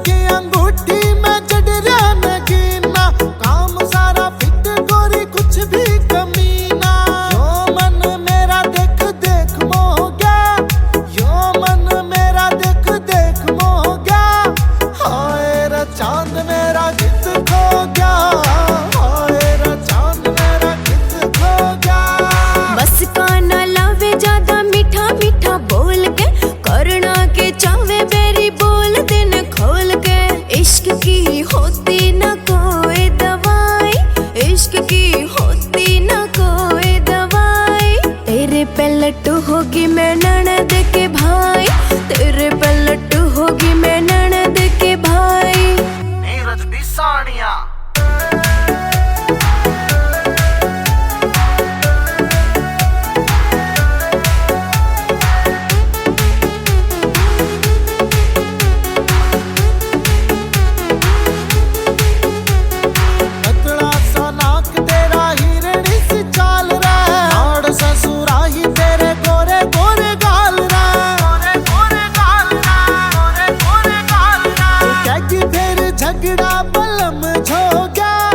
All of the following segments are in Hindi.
की अंगूठी में चढ़िया नगीना, काम सारा फिट गोरी कुछ भी कमीना। यो मन मेरा देख देख मोह गया, यो मन मेरा देख देख मोह गया। हाय रे चांद मेरा कित खो गया, हाय रे चांद मेरा कित खो गया। बस काना लावे ज्यादा मीठा मीठा बोल के, करना के चावे बेरी बोल दिन खोल के। इश्क की होती न कोई दवाई, इश्क की होती न कोई दवाई। तेरे पे लट्टू होगी मैं ननद के भाई, तेरे पे लट्टू होगी मैं ननद के भाई। नीरज बिसानिया झगड़ा बलम झो गया,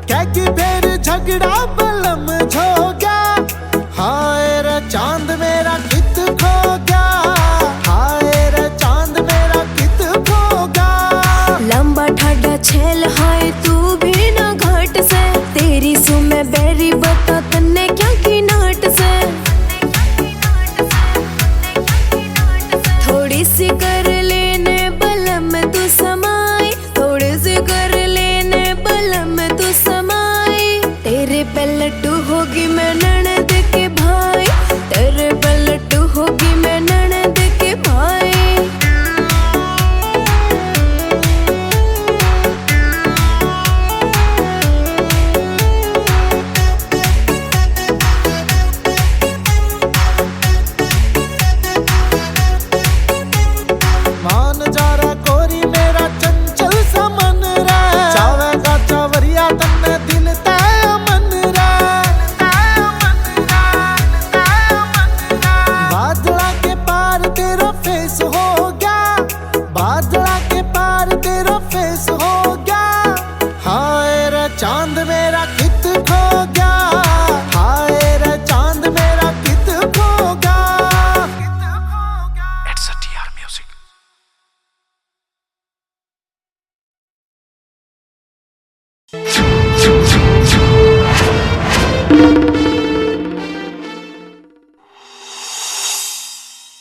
क्या कि फिर झगड़ा बलम झो गया। हाय रे चांद मेरा कित खो गया, हाय रे चांद मेरा कित खो गया। लंबा ठाडा छेल हाय तू भी ना घाट से, तेरी सु में बेरी बता तन्ने क्या की नाट से। थोड़ी सी कर लेने बलम तू समाई, थोड़ी सी कर लेने बलम तू समाई। तेरे पे लट्टू होगी मैं ननद के भाई, तेरे पे लट्टू होगी